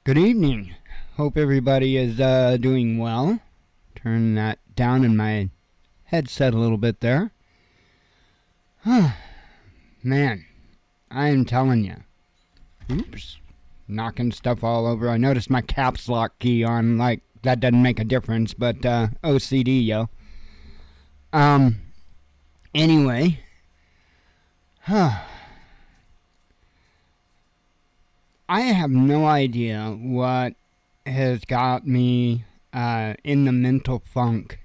Good evening. Hope everybody is doing well. Turn that down in my headset a little bit there. Man, I am telling you. Oops. Knocking stuff all over. I noticed my caps lock key on, like, that doesn't make a difference, but OCD, yo. Anyway. I have no idea what has got me in the mental funk,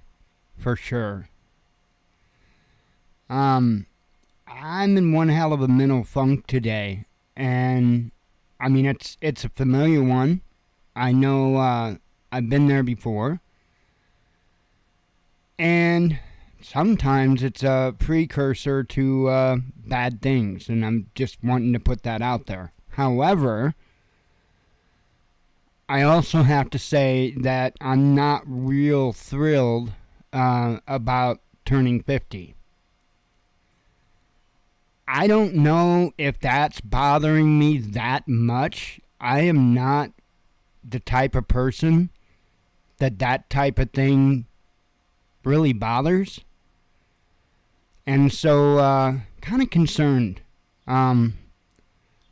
for sure. I'm in one hell of a mental funk today, and I mean it's a familiar one. I know I've been there before, and sometimes it's a precursor to bad things, and I'm just wanting to put that out there. However, I also have to say that I'm not real thrilled about turning 50. I don't know if that's bothering me that much. I am not the type of person that type of thing really bothers. And so, kind of concerned.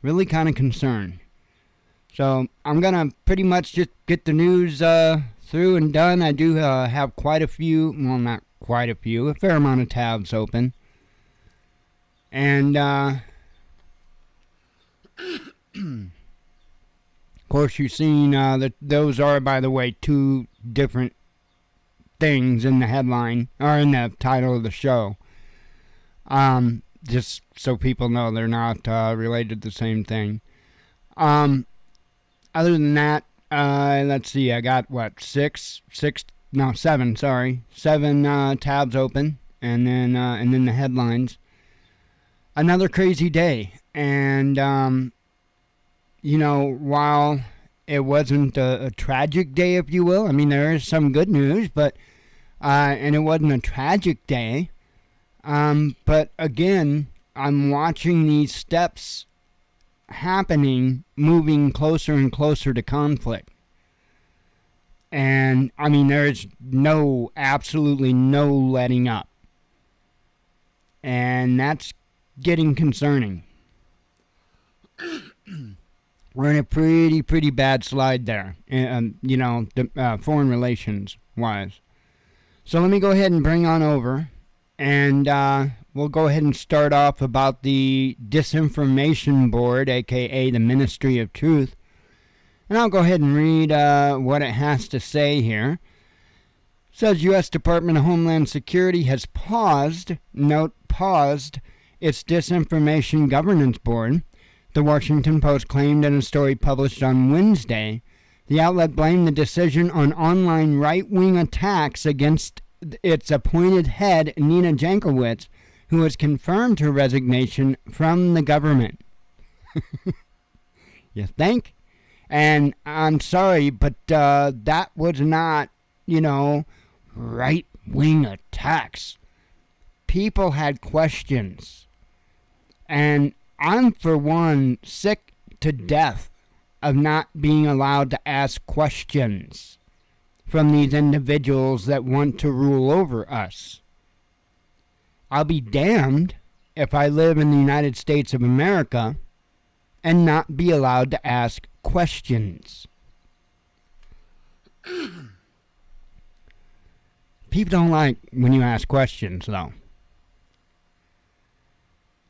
Really kind of concerned. So I'm going to pretty much just get the news through and done. I do have quite a few, well, not quite a few, a fair amount of tabs open. And, of course, you've seen that those are, by the way, two different things in the headline, or in the title of the show. Just so people know they're not related to the same thing. Other than that, let's see, I got seven tabs open, and then the headlines. Another crazy day, and while it wasn't a tragic day, if you will, I mean there is some good news, but and it wasn't a tragic day. But again, I'm watching these steps happening, moving closer and closer to conflict. And, I mean, there's absolutely no letting up. And that's getting concerning. We're in a pretty bad slide there, foreign relations wise. So let me go ahead and bring on over. And we'll go ahead and start off about the Disinformation Board, a.k.a. the Ministry of Truth. And I'll go ahead and read what it has to say here. It says U.S. Department of Homeland Security has paused its Disinformation Governance Board. The Washington Post claimed in a story published on Wednesday. The outlet blamed the decision on online right-wing attacks against its appointed head, Nina Jankowicz, who has confirmed her resignation from the government. You think? And I'm sorry, but that was not, right-wing attacks. People had questions. And I'm, for one, sick to death of not being allowed to ask questions from these individuals that want to rule over us. I'll be damned if I live in the United States of America and not be allowed to ask questions. People don't like when you ask questions, though.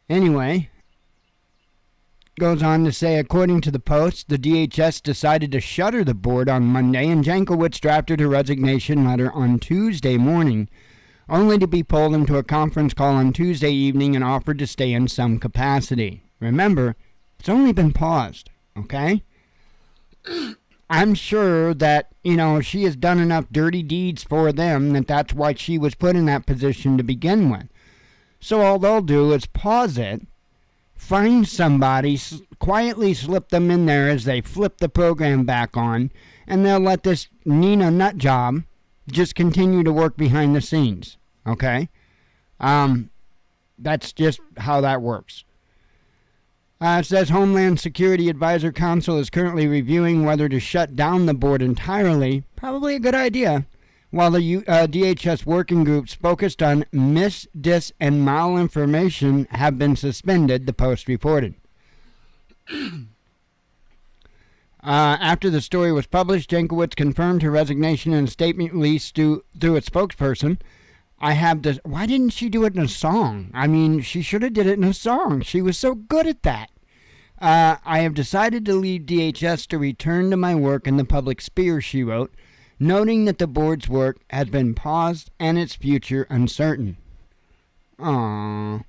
Anyway, goes on to say, according to the Post, the DHS decided to shutter the board on Monday, and Jankowicz drafted her resignation letter on Tuesday morning, only to be pulled into a conference call on Tuesday evening and offered to stay in some capacity. Remember, it's only been paused, okay? I'm sure that, she has done enough dirty deeds for them that's why she was put in that position to begin with. So all they'll do is pause it, find somebody, quietly slip them in there as they flip the program back on, and they'll let this Nina nutjob just continue to work behind the scenes, okay? That's just how that works. It says Homeland Security Advisor Council is currently reviewing whether to shut down the board entirely. Probably a good idea. While the DHS working groups focused on mis, dis, and malinformation have been suspended, the Post reported. After the story was published, Jankowicz confirmed her resignation in a statement released through its spokesperson. Why didn't she do it in a song? I mean, she should have did it in a song. She was so good at that. I have decided to leave DHS to return to my work in the public sphere, she wrote, noting that the board's work has been paused and its future uncertain. Aww.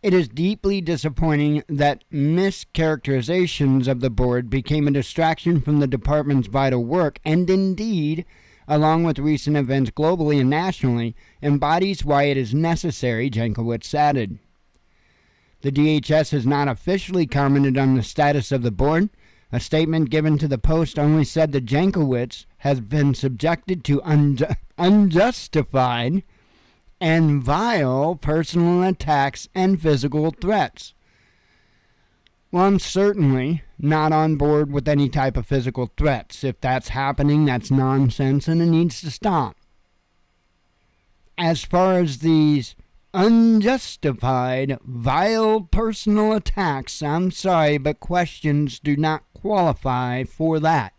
It is deeply disappointing that mischaracterizations of the board became a distraction from the department's vital work, and indeed, along with recent events globally and nationally, embodies why it is necessary, Jankowicz added. The DHS has not officially commented on the status of the board. A statement given to the Post only said that Jankowicz has been subjected to unjustified and vile personal attacks and physical threats. Well, I'm certainly not on board with any type of physical threats. If that's happening, that's nonsense and it needs to stop. As far as these unjustified, vile personal attacks, I'm sorry, but questions do not qualify for that.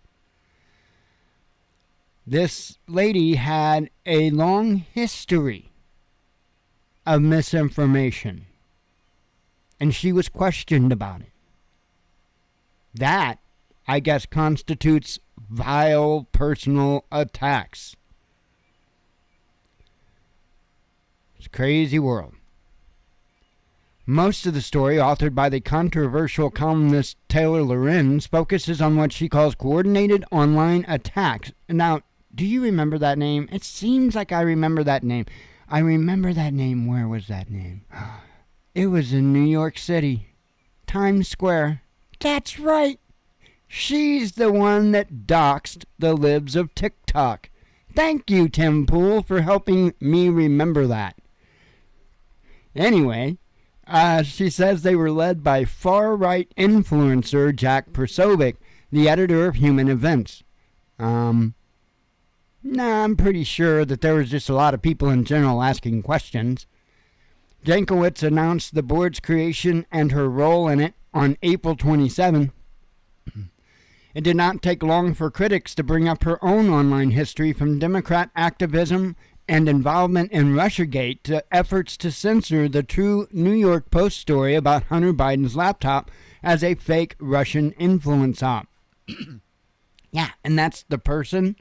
This lady had a long history of misinformation, and she was questioned about it. That, I guess, constitutes vile personal attacks. It's a crazy world. Most of the story, authored by the controversial columnist Taylor Lorenz, focuses on what she calls coordinated online attacks. Now, do you remember that name? It seems like I remember that name. I remember that name. Where was that name? It was in New York City. Times Square. That's right. She's the one that doxed the libs of TikTok. Thank you, Tim Pool, for helping me remember that. Anyway, she says they were led by far-right influencer Jack Persovic, the editor of Human Events. I'm pretty sure that there was just a lot of people in general asking questions. Jankowicz announced the board's creation and her role in it on April 27. It did not take long for critics to bring up her own online history, from Democrat activism and involvement in Russiagate to efforts to censor the true New York Post story about Hunter Biden's laptop as a fake Russian influence op. Yeah, and that's the person.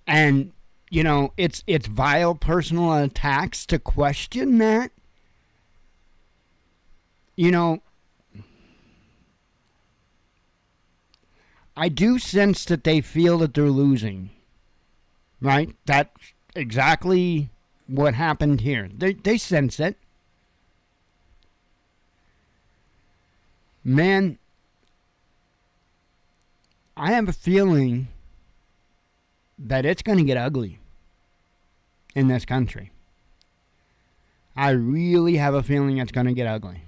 And, you know, it's vile personal attacks to question that. You know, I do sense that they feel that they're losing. Right? That's exactly what happened here. They sense it. Man, I have a feeling that it's going to get ugly in this country. I really have a feeling it's going to get ugly.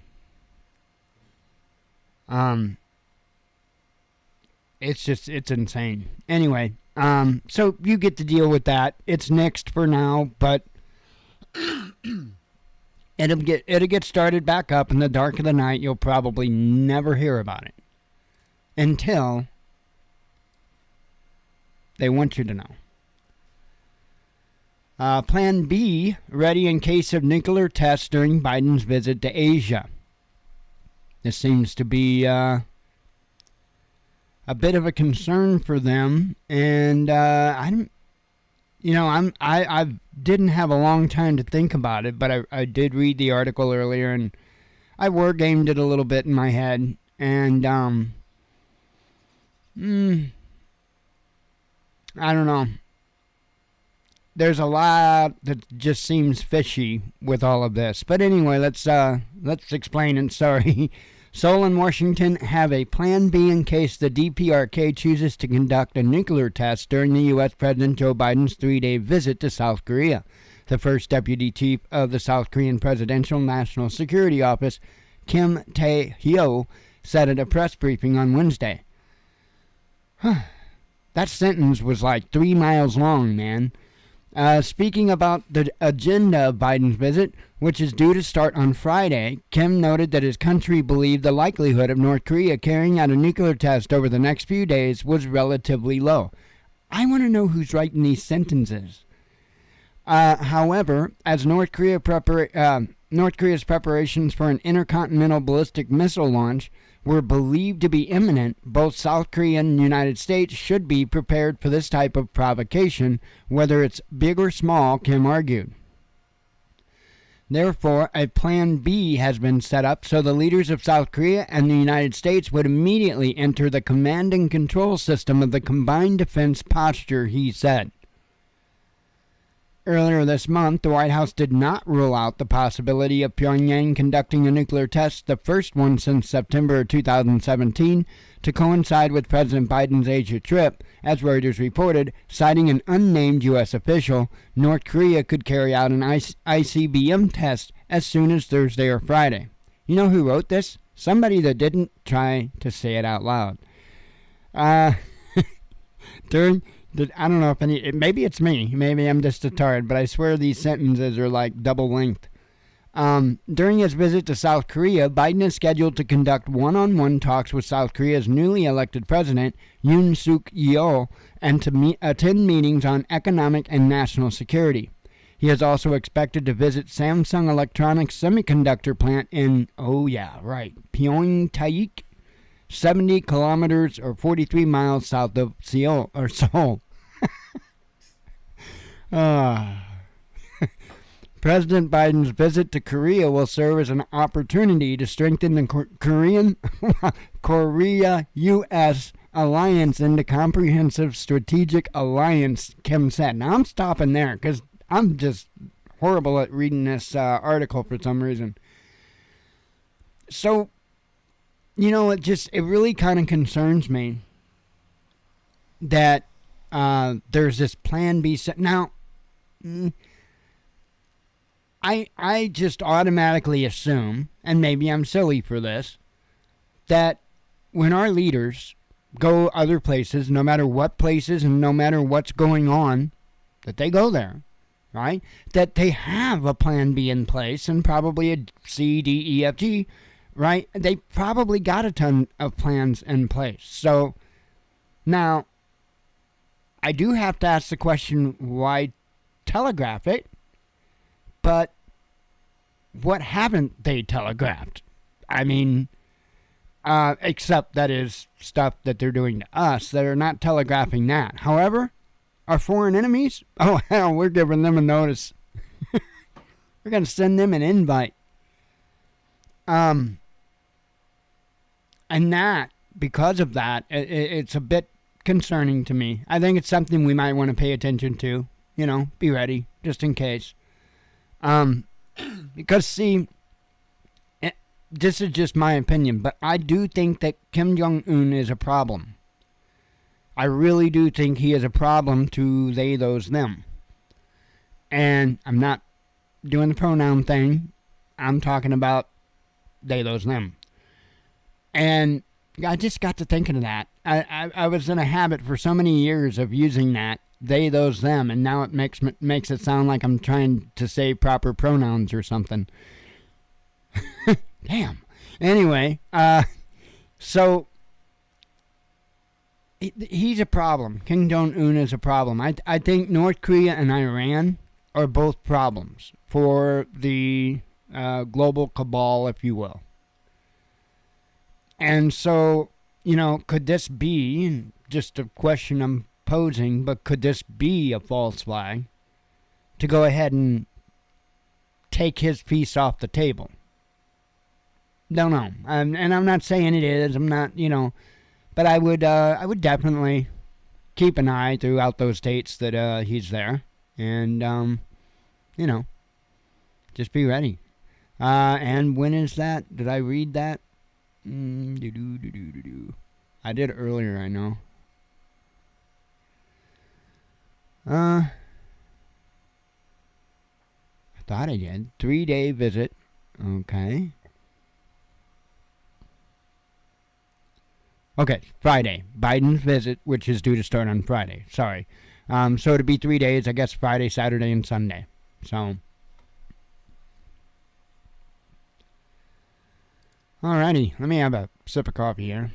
It's insane. Anyway, so you get to deal with that. It's nixed for now, but it'll get started back up in the dark of the night. You'll probably never hear about it until they want you to know. Plan B, ready in case of nuclear tests during Biden's visit to Asia. This seems to be a bit of a concern for them, and I didn't have a long time to think about it, but I did read the article earlier, and I wargamed it a little bit in my head, and I don't know. There's a lot that just seems fishy with all of this. But anyway, let's explain it. Sorry. Seoul and Washington have a plan B in case the DPRK chooses to conduct a nuclear test during the U.S. President Joe Biden's 3-day visit to South Korea. The first deputy chief of the South Korean Presidential National Security Office, Kim Tae-hyo said at a press briefing on Wednesday. That sentence was like 3 miles long, man. Speaking about the agenda of Biden's visit, which is due to start on Friday, Kim noted that his country believed the likelihood of North Korea carrying out a nuclear test over the next few days was relatively low. I want to know who's writing these sentences. However, as North Korea's preparations for an intercontinental ballistic missile launch were believed to be imminent, both South Korea and the United States should be prepared for this type of provocation, whether it's big or small, Kim argued. Therefore, a Plan B has been set up so the leaders of South Korea and the United States would immediately enter the command and control system of the combined defense posture, he said. Earlier this month, the White House did not rule out the possibility of Pyongyang conducting a nuclear test, the first one since September 2017, to coincide with President Biden's Asia trip. As Reuters reported, citing an unnamed U.S. official, North Korea could carry out an ICBM test as soon as Thursday or Friday. You know who wrote this? Somebody that didn't try to say it out loud. I don't know if maybe it's me. Maybe I'm just a tard, but I swear these sentences are like double length. During his visit to South Korea, Biden is scheduled to conduct one-on-one talks with South Korea's newly elected president, Yoon Suk Yeol, and to attend meetings on economic and national security. He is also expected to visit Samsung Electronics semiconductor plant in, Pyeongtaek, 70 kilometers or 43 miles south of Seoul. President Biden's visit to Korea will serve as an opportunity to strengthen the Korea-U.S. alliance into comprehensive strategic alliance, Kim said. Now, I'm stopping there because I'm just horrible at reading this article for some reason. So, it really kind of concerns me that there's this Plan B set. Now, I just automatically assume, and maybe I'm silly for this, that when our leaders go other places, no matter what places and no matter what's going on, that they go there, right? That they have a Plan B in place and probably a C, D, E, F, G, right? They probably got a ton of plans in place. So now I do have to ask the question, why telegraph it? But what haven't they telegraphed? I mean, except that is stuff that they're doing to us. They're not telegraphing that. However, our foreign enemies, oh hell, we're giving them a notice. We're going to send them an invite. And that, because of that, it's a bit concerning to me. I think it's something we might want to pay attention to. Be ready, just in case. Because, see, this is just my opinion, but I do think that Kim Jong-un is a problem. I really do think he is a problem to they, those, them. And I'm not doing the pronoun thing. I'm talking about they, those, them. And I just got to thinking of that. I was in a habit for so many years of using that, they, those, them, and now it makes it sound like I'm trying to say proper pronouns or something. Damn. Anyway, so he's a problem. Kim Jong-un is a problem. I think North Korea and Iran are both problems for the global cabal, if you will. And so, could this be, just a question I'm posing, but could this be a false flag to go ahead and take his piece off the table? Don't know. And I'm not saying it is. I'm not, but I would definitely keep an eye throughout those states that he's there. And, just be ready. And when is that? Did I read that? I did earlier, I know. I thought I did. 3-day visit. Okay. Okay, Friday. Biden's visit, which is due to start on Friday. Sorry. So it'd be 3 days, I guess Friday, Saturday, and Sunday. So. Alrighty, let me have a sip of coffee here.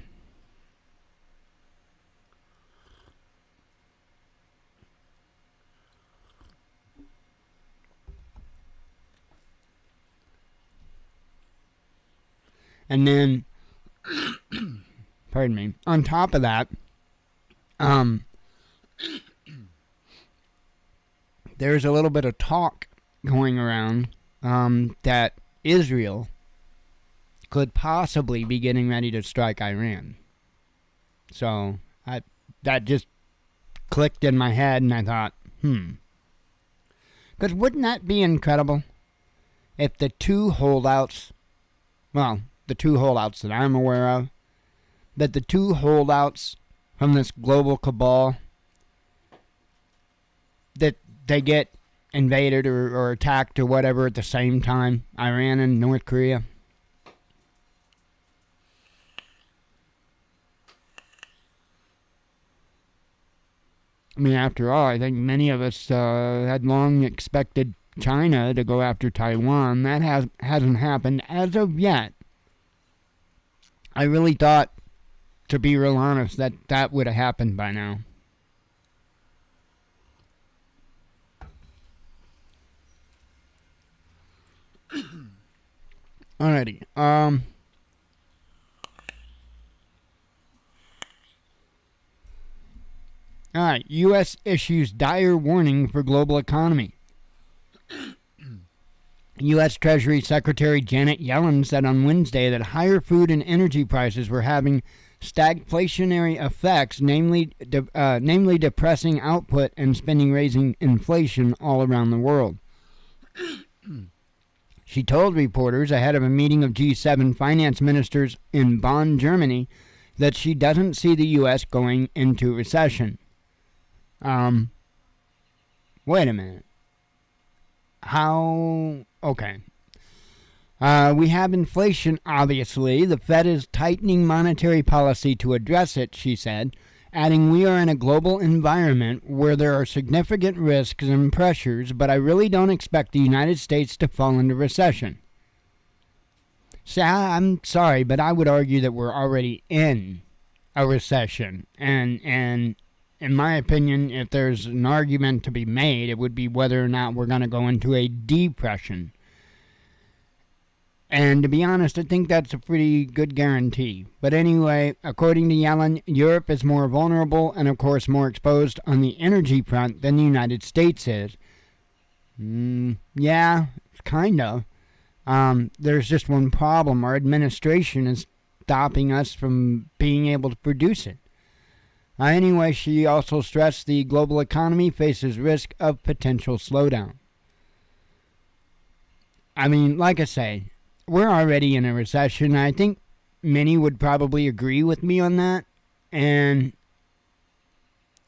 And then, pardon me, on top of that, there's a little bit of talk going around that Israel could possibly be getting ready to strike Iran. So that just clicked in my head, and I thought, because wouldn't that be incredible if the two holdouts that I'm aware of, that the two holdouts from this global cabal, that they get invaded or attacked or whatever at the same time, Iran and North Korea. I mean, after all, I think many of us had long expected China to go after Taiwan. That hasn't happened as of yet. I really thought, to be real honest, that would have happened by now. Alrighty. Alright, U.S. issues dire warning for global economy. U.S. Treasury Secretary Janet Yellen said on Wednesday that higher food and energy prices were having stagflationary effects, namely depressing output and spending, raising inflation all around the world. She told reporters ahead of a meeting of G7 finance ministers in Bonn, Germany, that she doesn't see the U.S. going into recession. Wait a minute. How? Okay. We have inflation, obviously. The Fed is tightening monetary policy to address it, she said, adding, we are in a global environment where there are significant risks and pressures, but I really don't expect the United States to fall into recession. See, I'm sorry, but I would argue that we're already in a recession. And in my opinion, if there's an argument to be made, it would be whether or not we're going to go into a depression. And to be honest, I think that's a pretty good guarantee. But anyway, according to Yellen, Europe is more vulnerable and, of course, more exposed on the energy front than the United States is. Yeah, kind of. There's just one problem. Our administration is stopping us from being able to produce it. Anyway, she also stressed the global economy faces risk of potential slowdown. I mean, like I say, we're already in a recession. I think many would probably agree with me on that. And,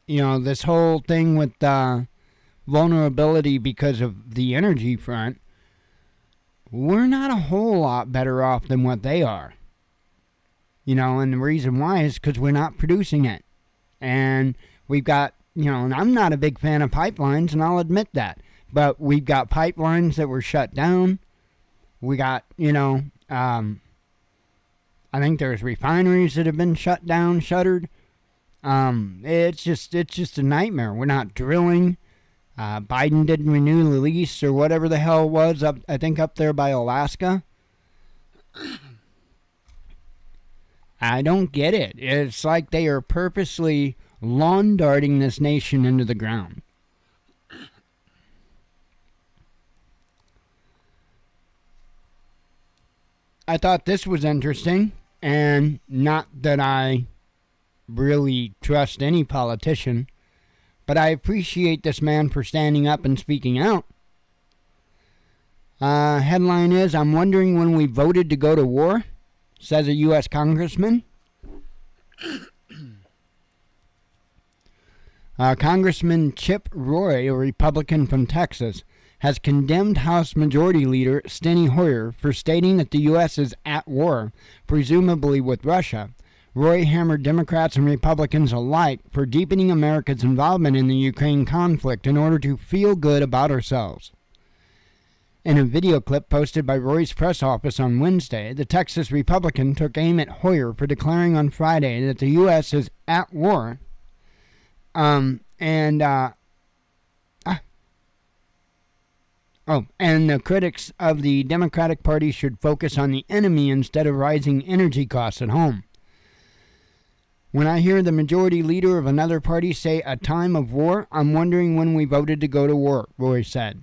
you know, this whole thing with vulnerability because of the energy front, we're not a whole lot better off than what they are. You know, and the reason why is because we're not producing it. And we've got, you know, and I'm not a big fan of pipelines, and I'll admit that. But we've got pipelines that were shut down. We got, you know, I think there's refineries that have been shut down, shuttered. It's just a nightmare. We're not drilling. Biden didn't renew the lease or whatever the hell it was up, I think up there by Alaska. I don't get it. It's like they are purposely lawn darting this nation into the ground. I thought this was interesting, and not that I really trust any politician, but I appreciate this man for standing up and speaking out. Headline is, I'm wondering when we voted to go to war, says a U.S. congressman. Congressman Chip Roy, a Republican from Texas, has condemned House Majority Leader Steny Hoyer for stating that the U.S. is at war, presumably with Russia, Roy hammered Democrats and Republicans alike for deepening America's involvement in the Ukraine conflict in order to feel good about ourselves. In a video clip posted by Roy's press office on Wednesday, the Texas Republican took aim at Hoyer for declaring on Friday that the U.S. is at war. And the critics of the Democratic Party should focus on the enemy instead of rising energy costs at home. When I hear the majority leader of another party say a time of war, I'm wondering when we voted to go to war, Roy said.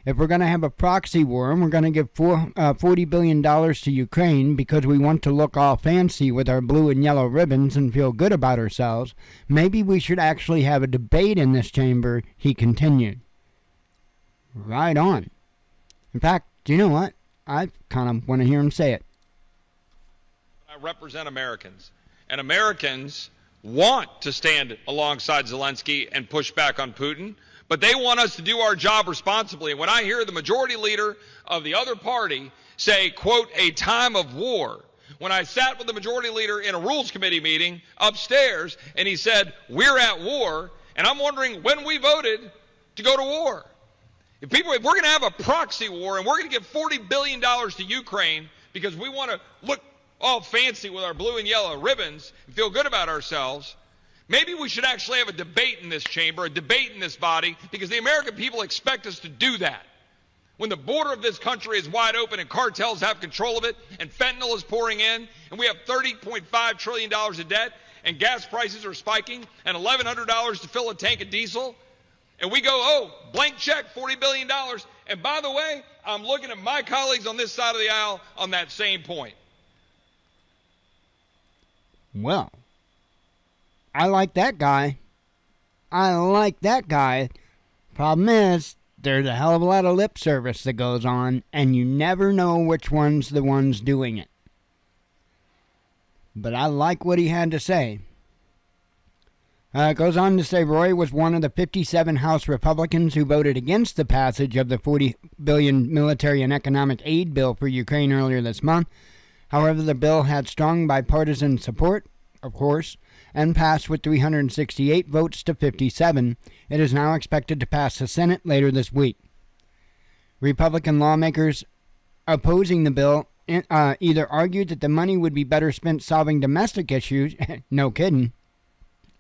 If we're going to have a proxy war and we're going to give $40 billion to Ukraine because we want to look all fancy with our blue and yellow ribbons and feel good about ourselves, maybe we should actually have a debate in this chamber, he continued. Right on. In fact, do you know what? I kind of want to hear him say it. I represent Americans, and Americans want to stand alongside Zelensky and push back on Putin. But they want us to do our job responsibly. And when I hear the majority leader of the other party say, quote, a time of war, when I sat with the majority leader in a Rules Committee meeting upstairs, and he said, we're at war, and I'm wondering when we voted to go to war. If we're going to have a proxy war and we're going to give $40 billion to Ukraine because we want to look all fancy with our blue and yellow ribbons and feel good about ourselves, maybe we should actually have a debate in this chamber, a debate in this body, because the American people expect us to do that. When the border of this country is wide open and cartels have control of it and fentanyl is pouring in and we have $30.5 trillion of debt and gas prices are spiking and $1,100 to fill a tank of diesel, and we go, oh, blank check, $40 billion. And by the way, I'm looking at my colleagues on this side of the aisle on that same point. Well, I like that guy. Problem is, there's a hell of a lot of lip service that goes on, and you never know which one's the ones doing it. But I like what he had to say. It goes on to say Roy was one of the 57 House Republicans who voted against the passage of the $40 billion military and economic aid bill for Ukraine earlier this month. However, the bill had strong bipartisan support, of course, and passed with 368 votes to 57. It is now expected to pass the Senate later this week. Republican lawmakers opposing the bill either argued that the money would be better spent solving domestic issues, no kidding,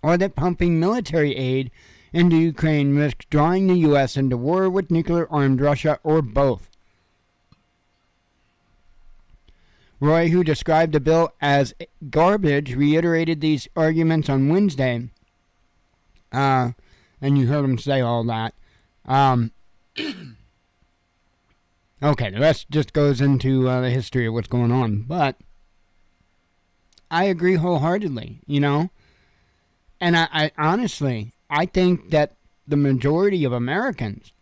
or that pumping military aid into Ukraine risks drawing the U.S. into war with nuclear-armed Russia, or both. Roy, who described the bill as garbage, reiterated these arguments on Wednesday. And you heard him say all that. Okay, the rest just goes into the history of what's going on. But I agree wholeheartedly, you know. And I honestly, I think that the majority of Americans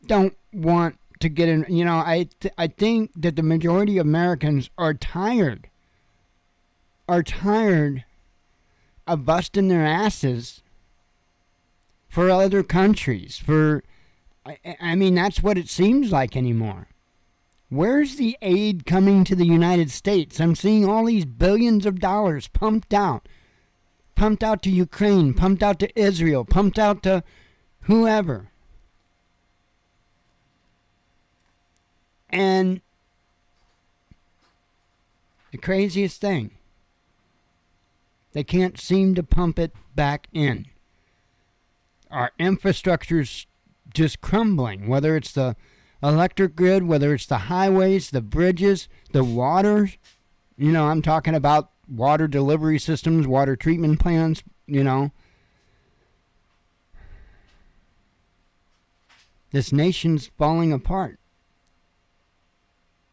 don't want to get in, you know, I think that the majority of Americans are tired of busting their asses for other countries, I mean, that's what it seems like anymore. Where's the aid coming to the United States? I'm seeing all these billions of dollars pumped out to Ukraine, pumped out to Israel, pumped out to whoever. And the craziest thing, they can't seem to pump it back in. Our infrastructure's just crumbling, whether it's the electric grid, whether it's the highways, the bridges, the water. You know, I'm talking about water delivery systems, water treatment plants, you know. This nation's falling apart.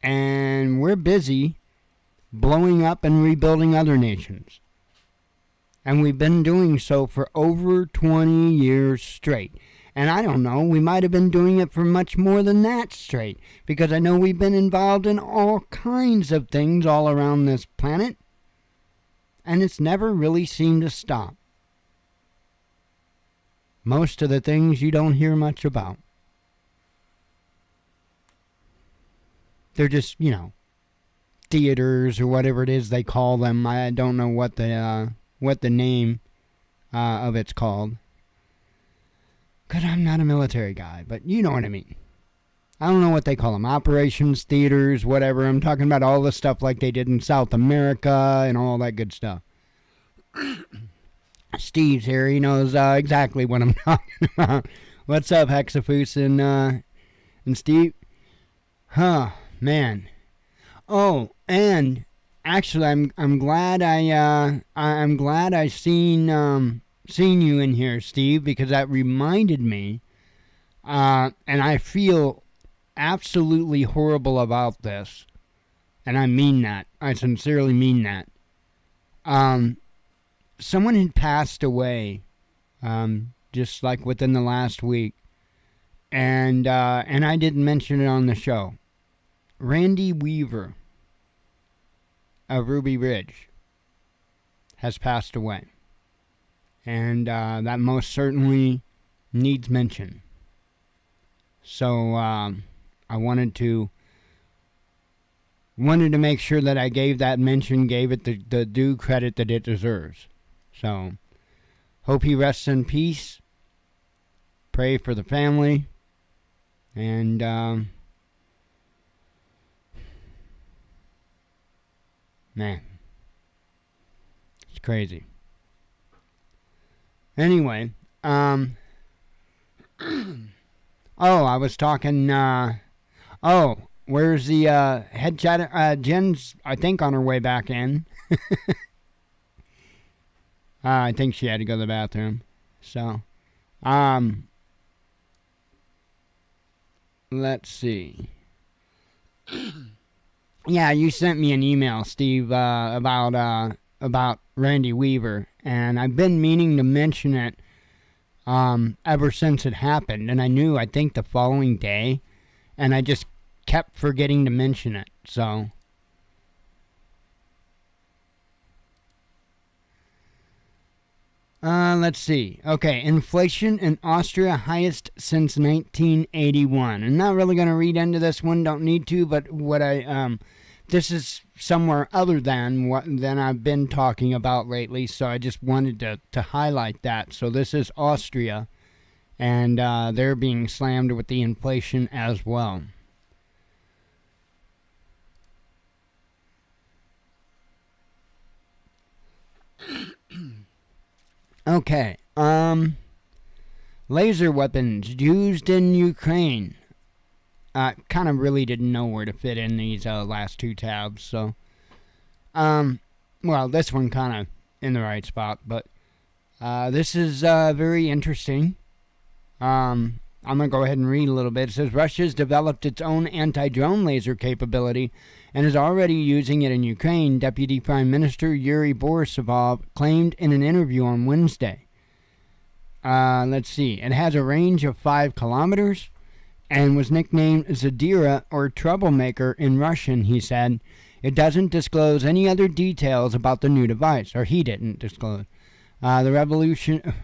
And we're busy blowing up and rebuilding other nations. And we've been doing so for over 20 years straight. And I don't know, we might have been doing it for much more than that straight. Because I know we've been involved in all kinds of things all around this planet. And it's never really seemed to stop. Most of the things you don't hear much about. They're just, you know, theaters or whatever it is they call them. I don't know what the name of it's called. Because I'm not a military guy, but you know what I mean. I don't know what they call them. Operations, theaters, whatever. I'm talking about all the stuff like they did in South America and all that good stuff. Steve's here. He knows exactly what I'm talking about. What's up, Hexafus and Steve? Huh, man. Oh, and actually, I'm glad I seen you in here, Steve, because that reminded me, and I feel absolutely horrible about this, and I mean that. I sincerely mean that. Someone had passed away, just like within the last week, and I didn't mention it on the show. Randy Weaver of Ruby Ridge has passed away, and that most certainly needs mention. So I wanted to make sure that I gave that mention, gave it the due credit that it deserves. So hope he rests in peace. Pray for the family, and man, it's crazy. Anyway, oh, I was talking, where's the head chatter? Jen's, I think, on her way back in. I think she had to go to the bathroom. So, let's see. Yeah, you sent me an email, Steve, about Randy Weaver, and I've been meaning to mention it ever since it happened, and I think the following day, and I just kept forgetting to mention it, so. Let's see. Okay, inflation in Austria highest since 1981. I'm not really going to read into this one, don't need to, but this is somewhere other than I've been talking about lately, so I just wanted to highlight that. So this is Austria, and they're being slammed with the inflation as well. Okay, laser weapons used in Ukraine. Kind of really didn't know where to fit in these last two tabs, so. Well, this one kind of in the right spot, but this is very interesting. I'm going to go ahead and read a little bit. It says, Russia's developed its own anti-drone laser capability and is already using it in Ukraine, Deputy Prime Minister Yuri Borisov claimed in an interview on Wednesday. Let's see. It has a range of 5 kilometers and was nicknamed Zadira, or troublemaker, in Russian, he said. It doesn't disclose any other details about the new device, or he didn't disclose. The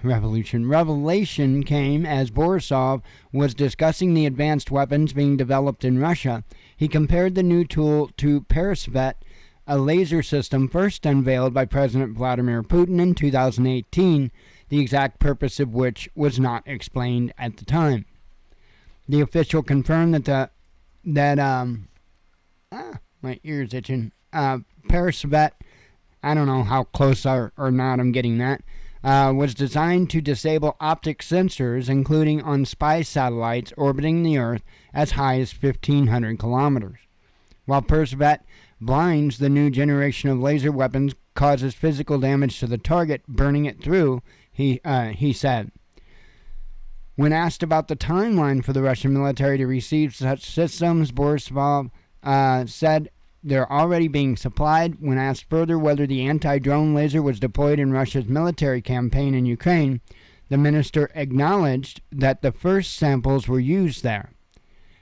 revelation came as Borisov was discussing the advanced weapons being developed in Russia. He compared the new tool to Peresvet, a laser system first unveiled by President Vladimir Putin in 2018, the exact purpose of which was not explained at the time. The official confirmed that my ear's itching. Peresvet, I don't know how close or not I'm getting that, was designed to disable optic sensors, including on spy satellites orbiting the Earth as high as 1,500 kilometers. While Peresvet blinds, the new generation of laser weapons causes physical damage to the target, burning it through, he said. When asked about the timeline for the Russian military to receive such systems, Borisov said they're already being supplied. When asked further whether the anti-drone laser was deployed in Russia's military campaign in Ukraine, the minister acknowledged that the first samples were used there.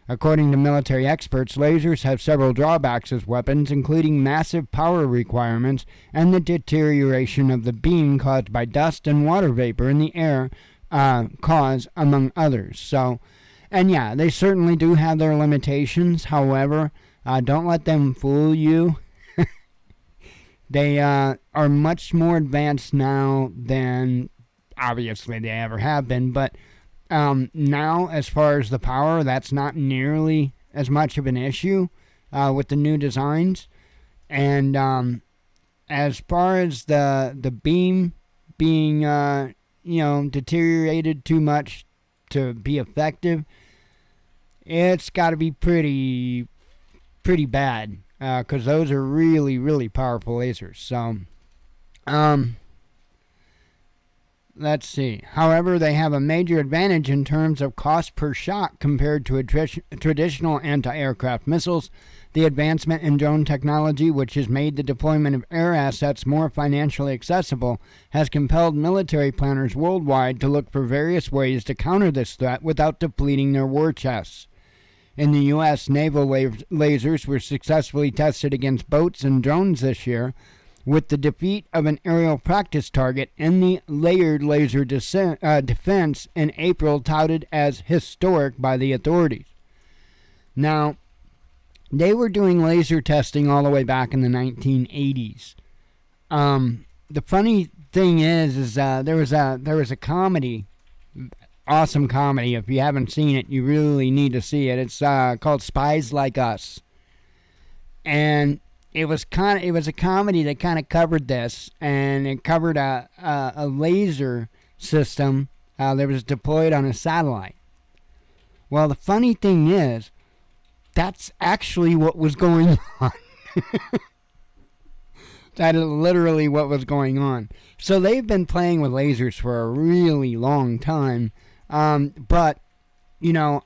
According to military experts, lasers have several drawbacks as weapons, including massive power requirements and the deterioration of the beam caused by dust and water vapor in the air, among others. So, and yeah, they certainly do have their limitations. However, don't let them fool you. They are much more advanced now than obviously they ever have been, but now as far as the power, that's not nearly as much of an issue with the new designs. And as far as the beam being deteriorated too much to be effective, it's got to be pretty bad, because those are really, really powerful lasers. So let's see. However, they have a major advantage in terms of cost per shot compared to traditional anti-aircraft missiles. The advancement in drone technology, which has made the deployment of air assets more financially accessible, has compelled military planners worldwide to look for various ways to counter this threat without depleting their war chests. In the U.S., naval lasers were successfully tested against boats and drones this year, with the defeat of an aerial practice target in the layered laser defense in April touted as historic by the authorities. Now, they were doing laser testing all the way back in the 1980s. The funny thing is there was a comedy, awesome comedy. If you haven't seen it, you really need to see it. It's called Spies Like Us, and it was a comedy that kind of covered this, and it covered a laser system that was deployed on a satellite. Well, the funny thing is, that's actually what was going on. That is literally what was going on. So they've been playing with lasers for a really long time. But,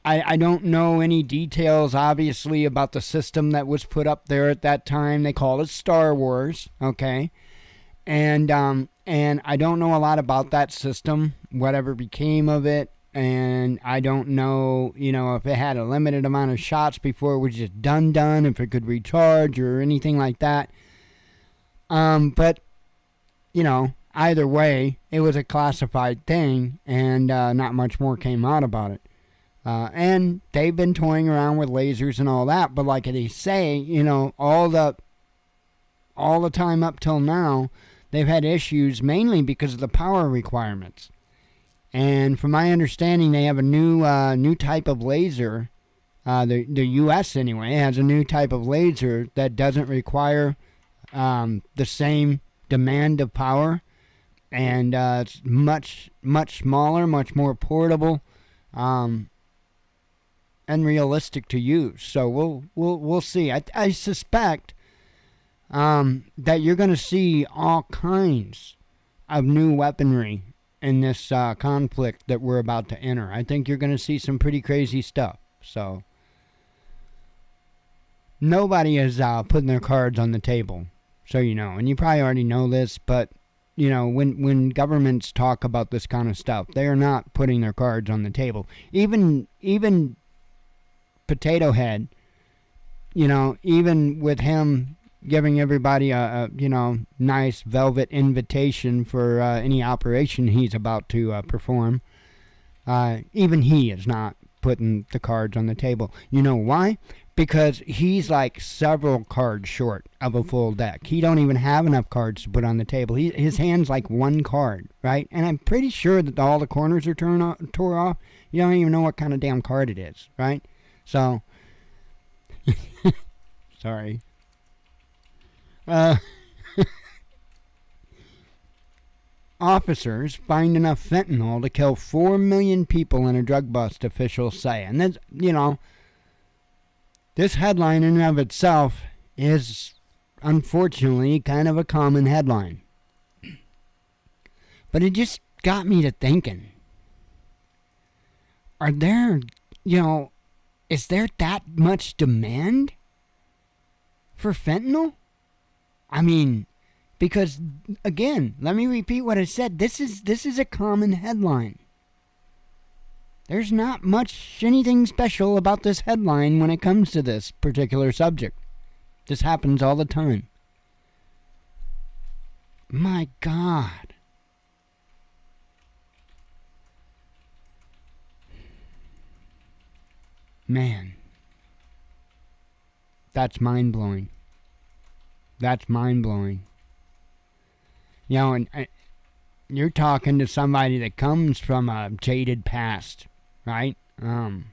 I don't know any details, obviously, about the system that was put up there at that time. They call it Star Wars, okay? And I don't know a lot about that system, whatever became of it. And I don't know, if it had a limited amount of shots before it was just done, if it could recharge or anything like that. But, either way, it was a classified thing, and not much more came out about it. And they've been toying around with lasers and all that, but like they say, all the time up till now, they've had issues mainly because of the power requirements. And from my understanding, they have a new type of laser. The U.S. anyway has a new type of laser that doesn't require the same demand of power, and it's much smaller, much more portable, and realistic to use. So we'll see. I suspect that you're going to see all kinds of new weaponry in this conflict that we're about to enter. I think you're going to see some pretty crazy stuff. So nobody is putting their cards on the table, so and you probably already know this, but when governments talk about this kind of stuff, they are not putting their cards on the table. Even Potato Head, even with him giving everybody a nice velvet invitation for any operation he's about to perform, even he is not putting the cards on the table. You know why? Because he's like several cards short of a full deck. He don't even have enough cards to put on the table. His hand's like one card, right? And I'm pretty sure that all the corners are tore off. You don't even know what kind of damn card it is, right? So, sorry. Officers find enough fentanyl to kill 4 million people in a drug bust, officials say. And that's, this headline in and of itself is unfortunately kind of a common headline. But it just got me to thinking. Are there, is there that much demand for fentanyl? I mean, because, again, let me repeat what I said. This is a common headline. There's not much anything special about this headline when it comes to this particular subject. This happens all the time. My God. Man. That's mind-blowing. That's mind-blowing. You know, and you're talking to somebody that comes from a jaded past, right? No,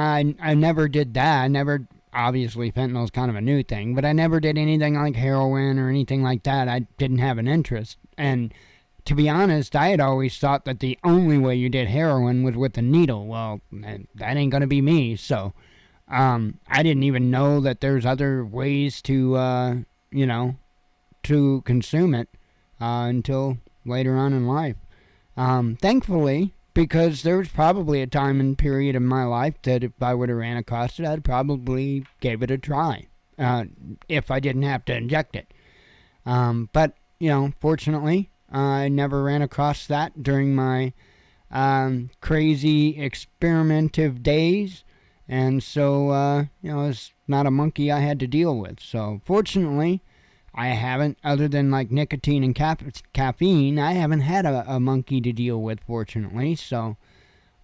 I never did that. I never, obviously, fentanyl's kind of a new thing, but I never did anything like heroin or anything like that. I didn't have an interest. And to be honest, I had always thought that the only way you did heroin was with a needle. Well, that ain't going to be me. So I didn't even know that there's other ways to, to consume it until later on in life. Thankfully, because there was probably a time and period in my life that if I would have ran across it, I'd probably gave it a try if I didn't have to inject it. But, fortunately, I never ran across that during my crazy experimentative days. And so, it's not a monkey I had to deal with. So, fortunately, I haven't, other than like nicotine and caffeine, I haven't had a monkey to deal with, fortunately. So,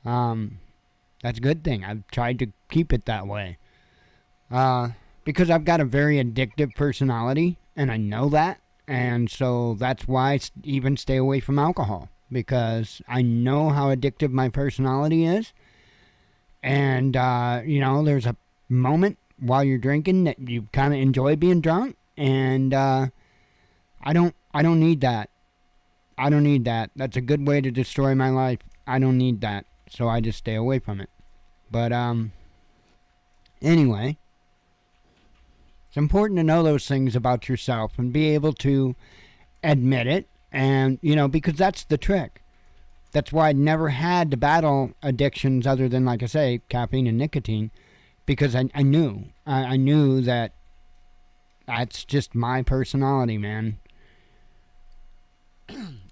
that's a good thing. I've tried to keep it that way. Because I've got a very addictive personality, and I know that. And so that's why I even stay away from alcohol. Because I know how addictive my personality is. And, there's a moment while you're drinking that you kind of enjoy being drunk. And I don't need that. I don't need that. That's a good way to destroy my life. I don't need that. So I just stay away from it. But anyway, it's important to know those things about yourself and be able to admit it. And, because that's the trick. That's why I never had to battle addictions other than, like I say, caffeine and nicotine. Because I knew. I knew that that's just my personality, man.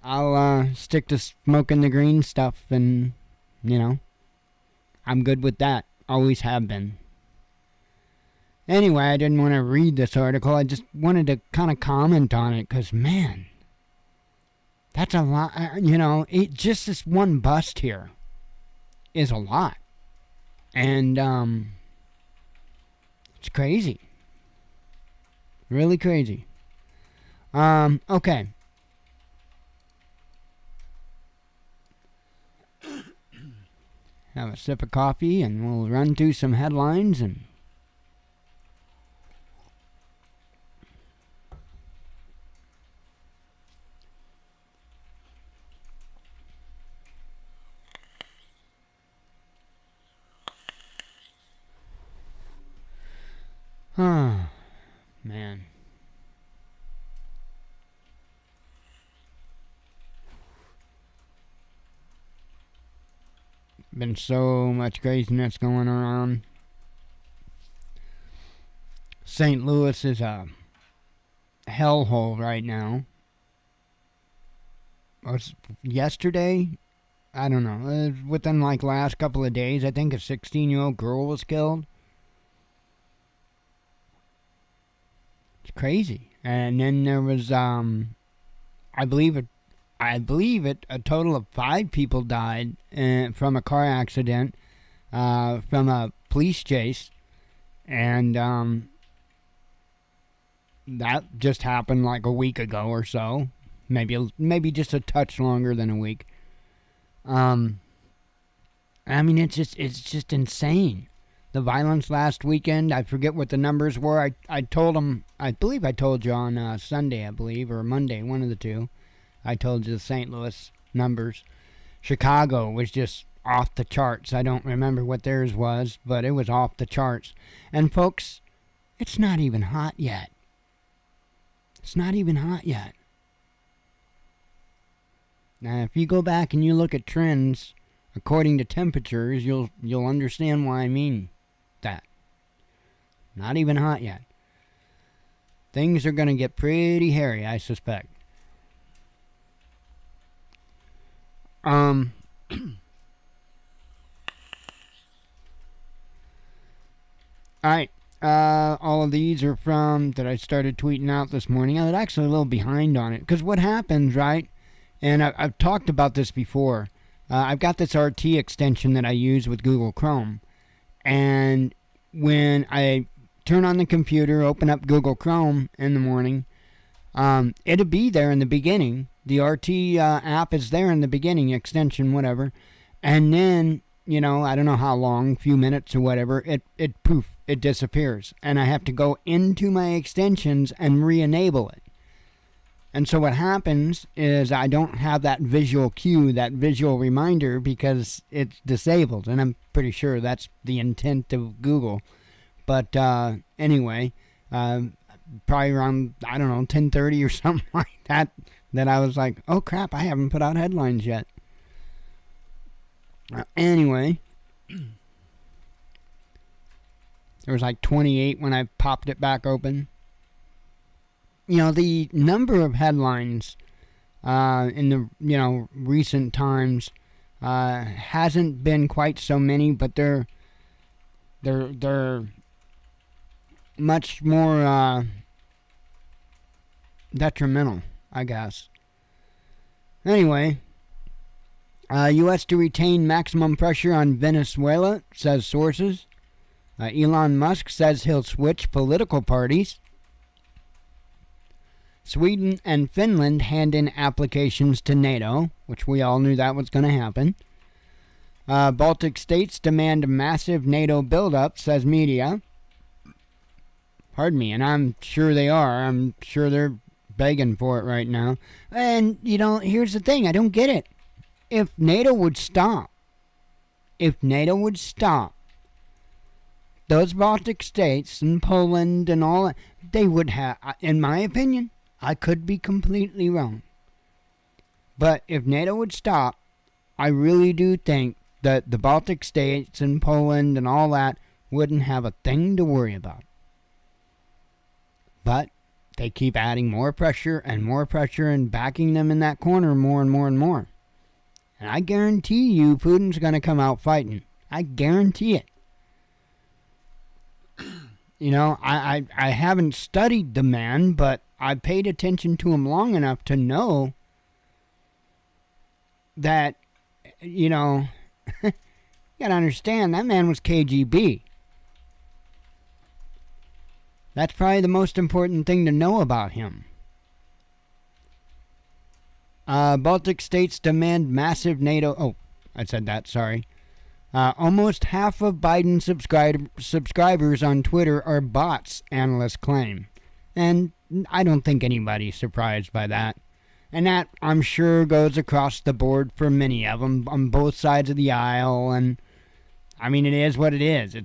I'll stick to smoking the green stuff and, I'm good with that. Always have been. Anyway, I didn't want to read this article. I just wanted to kind of comment on it because, man, that's a lot. Just this one bust here is a lot. And it's crazy. Really crazy. Okay. Have a sip of coffee and we'll run through some headlines and man. Been so much craziness going around. St. Louis is a hellhole right now. Yesterday, I don't know, within like last couple of days, I think a 16-year-old girl was killed. It's crazy. And then there was, I believe a total of 5 people died from a car accident, from a police chase, and that just happened like a week ago or so, maybe just a touch longer than a week. I mean, it's just insane. The violence last weekend, I forget what the numbers were. I told them, I believe I told you on Sunday, or Monday, one of the two. I told you the St. Louis numbers. Chicago was just off the charts. I don't remember what theirs was, but it was off the charts. And folks, it's not even hot yet. It's not even hot yet. Now, if you go back and you look at trends according to temperatures, you'll understand why I mean that. Not even hot yet. Things are going to get pretty hairy, I suspect. All right. All of these are from that I started tweeting out this morning. I was actually a little behind on it because what happens, right? And I've talked about this before. I've got this RT extension that I use with Google Chrome, and when I turn on the computer, open up Google Chrome in the morning, It'll be there in the beginning. The RT app is there in the beginning, extension, whatever. And then, I don't know how long, few minutes or whatever, it poof, it disappears. And I have to go into my extensions and re-enable it. And so what happens is I don't have that visual cue, that visual reminder, because it's disabled. And I'm pretty sure that's the intent of Google. But anyway, probably around, 10:30 or something like that I was like, oh crap, I haven't put out headlines yet. Anyway, there was like 28 when I popped it back open. The number of headlines in the recent times hasn't been quite so many, but they're much more detrimental, I guess. Anyway, U.S. to retain maximum pressure on Venezuela, says sources. Elon Musk says he'll switch political parties. Sweden and Finland hand in applications to NATO, which we all knew that was going to happen. Baltic states demand massive NATO buildup, says media. Pardon me, and I'm sure they are. I'm sure they're begging for it right now. And, here's the thing. I don't get it. If NATO would stop, those Baltic states and Poland and all that, they would have, in my opinion, I could be completely wrong. But if NATO would stop, I really do think that the Baltic states and Poland and all that wouldn't have a thing to worry about. But they keep adding more pressure and backing them in that corner more and more and more. And I guarantee you Putin's going to come out fighting. I guarantee it. I haven't studied the man, but I paid attention to him long enough to know that, you gotta understand, that man was KGB. That's probably the most important thing to know about him. Baltic states demand massive NATO... Oh, I said that, sorry. Almost half of Biden's subscribers on Twitter are bots, analysts claim. And I don't think anybody's surprised by that. And that, I'm sure, goes across the board for many of them on both sides of the aisle. And, it is what it is.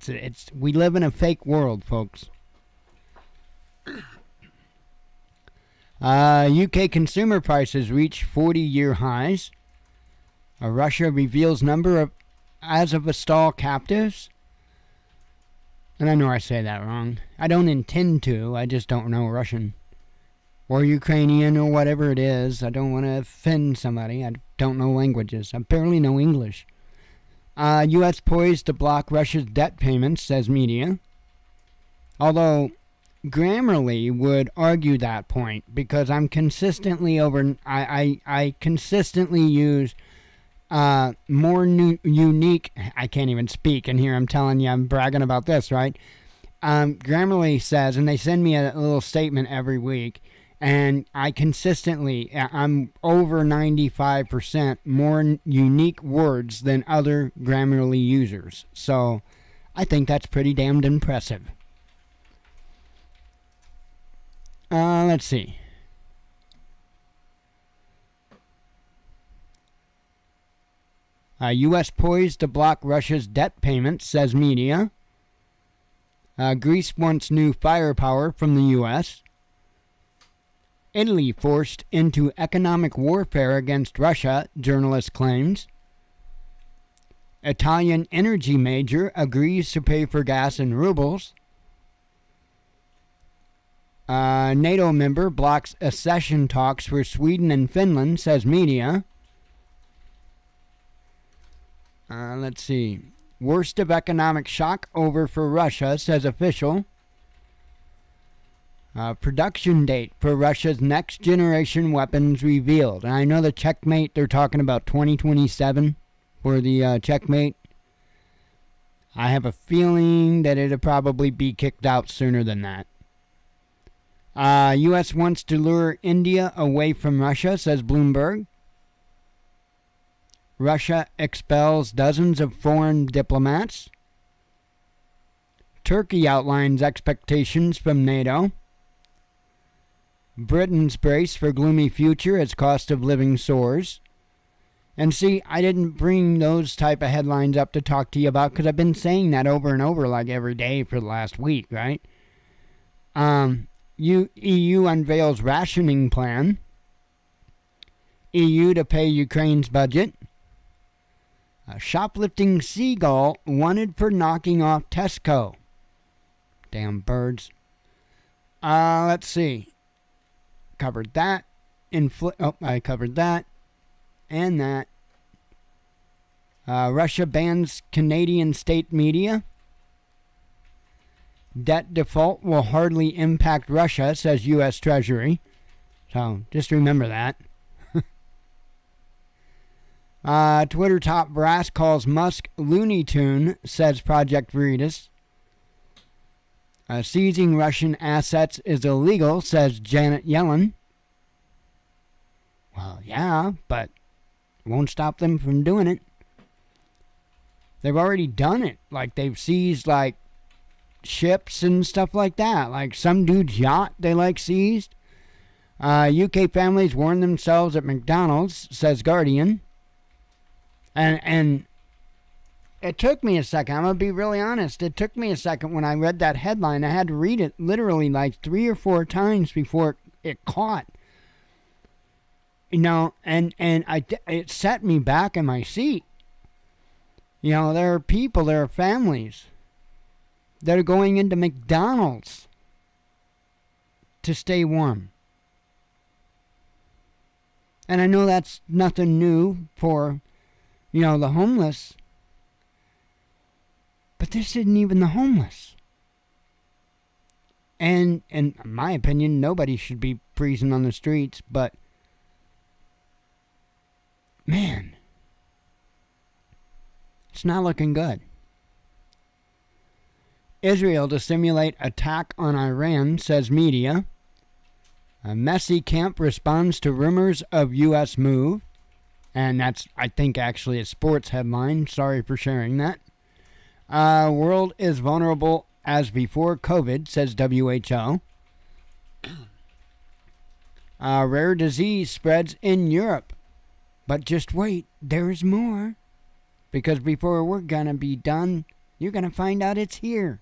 We live in a fake world, folks. UK consumer prices reach 40-year highs. Russia reveals number of Azovstal captives. And I know I say that wrong. I don't intend to. I just don't know Russian. Or Ukrainian or whatever it is. I don't want to offend somebody. I don't know languages. I barely know English. U.S. poised to block Russia's debt payments, says media. Although Grammarly would argue that point because I'm consistently I consistently use more unique. I can't even speak, and here I'm telling you, I'm bragging about this, right? Grammarly says, and they send me a little statement every week, and I'm over 95% more unique words than other Grammarly users. So I think that's pretty damned impressive. Let's see. U.S. poised to block Russia's debt payments, says media. Greece wants new firepower from the U.S. Italy forced into economic warfare against Russia, journalist claims. Italian energy major agrees to pay for gas in rubles. NATO member blocks accession talks for Sweden and Finland, says media. Let's see. Worst of economic shock over for Russia, says official. Production date for Russia's next generation weapons revealed. And I know the checkmate, they're talking about 2027 for the checkmate. I have a feeling that it'll probably be kicked out sooner than that. U.S. wants to lure India away from Russia, says Bloomberg. Russia expels dozens of foreign diplomats. Turkey outlines expectations from NATO. Britain's brace for gloomy future as cost of living soars. And see, I didn't bring those type of headlines up to talk to you about because I've been saying that over and over like every day for the last week, right? EU unveils rationing plan. EU to pay Ukraine's budget. A shoplifting seagull wanted for knocking off Tesco. Damn birds. Let's see. Covered that. I covered that. And that. Russia bans Canadian state media. Debt default will hardly impact Russia, says U.S. Treasury. So just remember that. Twitter top brass calls Musk Looney Tune, says Project Veritas. Seizing Russian assets is illegal, says Janet Yellen. Well, yeah, but it won't stop them from doing it. They've already done it. Like, they've seized, like, ships and stuff like that. Like, some dude's yacht they, seized. UK families warn themselves at McDonald's, says Guardian. And it took me a second. I'm going to be really honest. It took me a second when I read that headline. I had to read it literally 3 or 4 times before it caught. And it set me back in my seat. There are people, there are families that are going into McDonald's to stay warm. And I know that's nothing new for, the homeless. But this isn't even the homeless. And in my opinion, nobody should be freezing on the streets, but man, it's not looking good. Israel to simulate attack on Iran, says media. A messy camp responds to rumors of U.S. move. And that's, I think, actually a sports headline. Sorry for sharing that. World is vulnerable as before COVID, says WHO. Rare disease spreads in Europe. But just wait, there's more. Because before we're going to be done, you're going to find out it's here.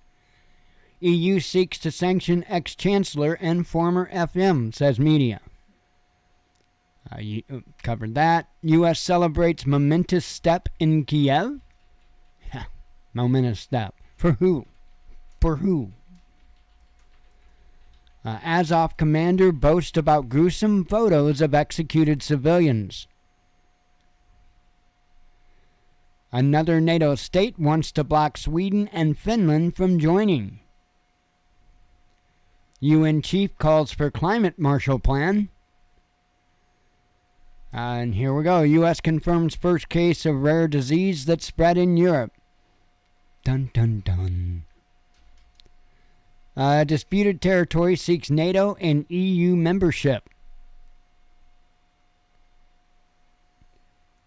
EU seeks to sanction ex-chancellor and former FM, says media. You covered that. U.S. celebrates momentous step in Kiev. Yeah, momentous step. For who? For who? Azov commander boasts about gruesome photos of executed civilians. Another NATO state wants to block Sweden and Finland from joining. UN chief calls for climate Marshall Plan. And here we go. U.S. confirms first case of rare disease that spread in Europe. Dun, dun, dun. Disputed territory seeks NATO and EU membership.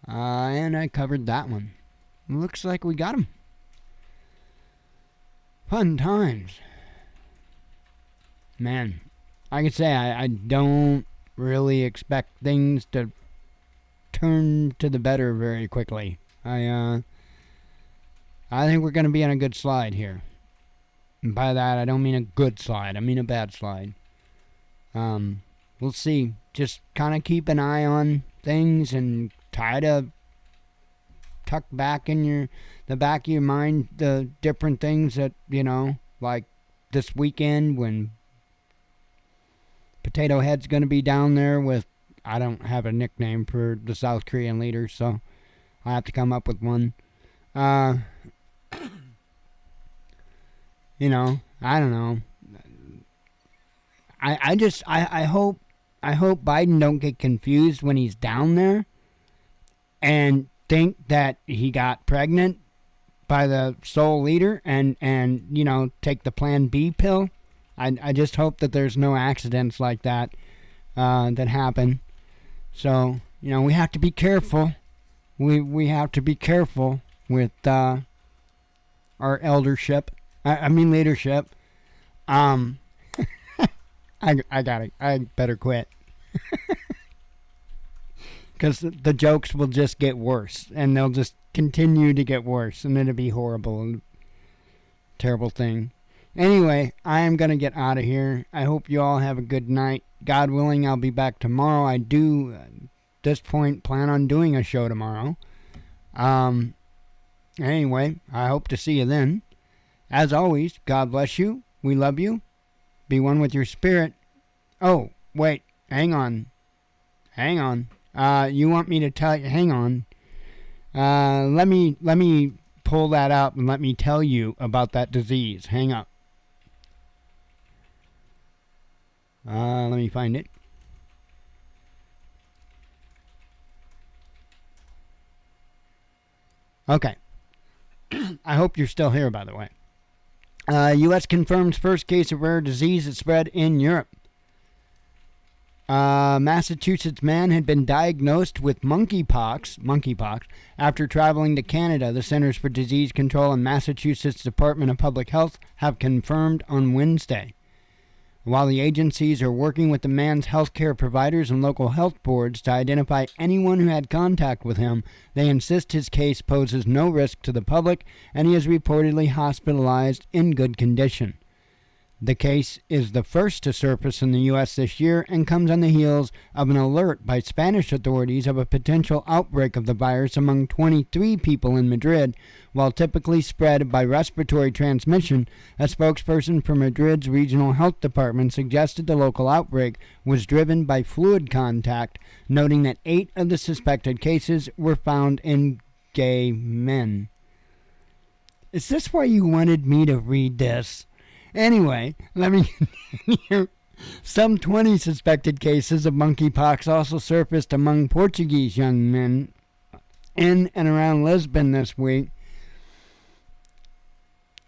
And I covered that one. Looks like we got them. Fun times. Man, I can say I don't really expect things to turn to the better very quickly. I think we're going to be on a good slide here. And by that, I don't mean a good slide. I mean a bad slide. We'll see. Just kind of keep an eye on things and try to tuck back in the back of your mind the different things that, like this weekend when Potato Head's going to be down there with, I don't have a nickname for the South Korean leader, so I'll have to come up with one. I don't know. I hope Biden don't get confused when he's down there and think that he got pregnant by the sole leader and take the Plan B pill I just hope that there's no accidents like that that happen. So, we have to be careful. We have to be careful with our eldership. I mean leadership. I got it. I better quit. Because the jokes will just get worse, and they'll just continue to get worse, and it'll be horrible and terrible thing. Anyway, I am going to get out of here. I hope you all have a good night. God willing, I'll be back tomorrow. I do, at this point, plan on doing a show tomorrow. Anyway, I hope to see you then. As always, God bless you. We love you. Be one with your spirit. Oh, wait. Hang on. You want me to tell you? Hang on. Let me pull that up and let me tell you about that disease. Hang up. Let me find it. Okay. I hope you're still here, by the way. U.S. confirms first case of rare disease that spread in Europe. Massachusetts man had been diagnosed with monkeypox after traveling to Canada. The Centers for Disease Control and Massachusetts Department of Public Health have confirmed on Wednesday. While the agencies are working with the man's healthcare providers and local health boards to identify anyone who had contact with him, they insist his case poses no risk to the public and he is reportedly hospitalized in good condition. The case is the first to surface in the U.S. this year and comes on the heels of an alert by Spanish authorities of a potential outbreak of the virus among 23 people in Madrid. While typically spread by respiratory transmission, a spokesperson for Madrid's regional health department suggested the local outbreak was driven by fluid contact, noting that 8 of the suspected cases were found in gay men. Is this why you wanted me to read this? Anyway, let me continue. Some 20 suspected cases of monkeypox also surfaced among Portuguese young men in and around Lisbon this week.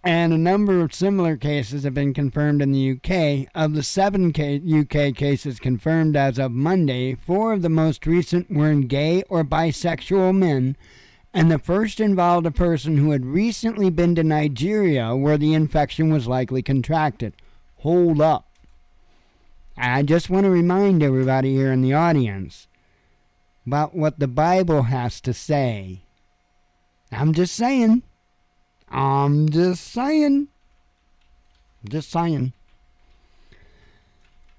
And a number of similar cases have been confirmed in the UK. Of the 7 UK cases confirmed as of Monday, 4 of the most recent were in gay or bisexual men, and the first involved a person who had recently been to Nigeria where the infection was likely contracted. Hold up. I just want to remind everybody here in the audience about what the Bible has to say. I'm just saying.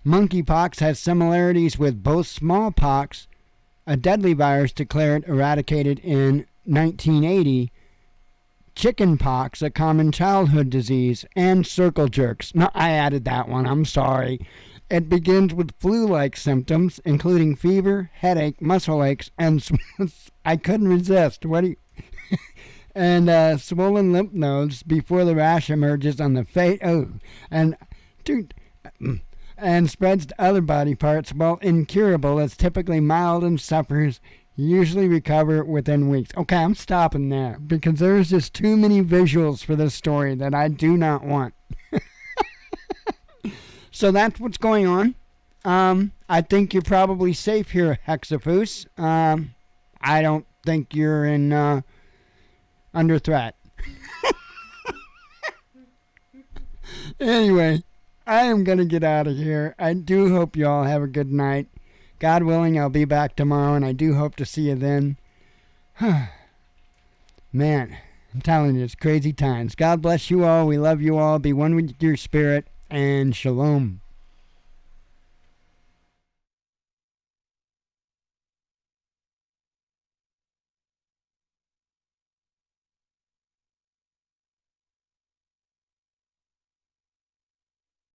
Monkeypox has similarities with both smallpox, a deadly virus declared eradicated in 1980, chickenpox, a common childhood disease, and circle jerks. No, I added that one. I'm sorry. It begins with flu-like symptoms, including fever, headache, muscle aches, and I couldn't resist. And swollen lymph nodes before the rash emerges on the face. And spreads to other body parts. While incurable, it's typically mild and sufferers usually recover within weeks. Okay, I'm stopping there because there's just too many visuals for this story that I do not want. So that's what's going on. I think you're probably safe here, Hexafus. I don't think you're in under threat. Anyway, I am going to get out of here. I do hope you all have a good night. God willing, I'll be back tomorrow, and I do hope to see you then. Man, I'm telling you, it's crazy times. God bless you all. We love you all. Be one with your spirit, and shalom.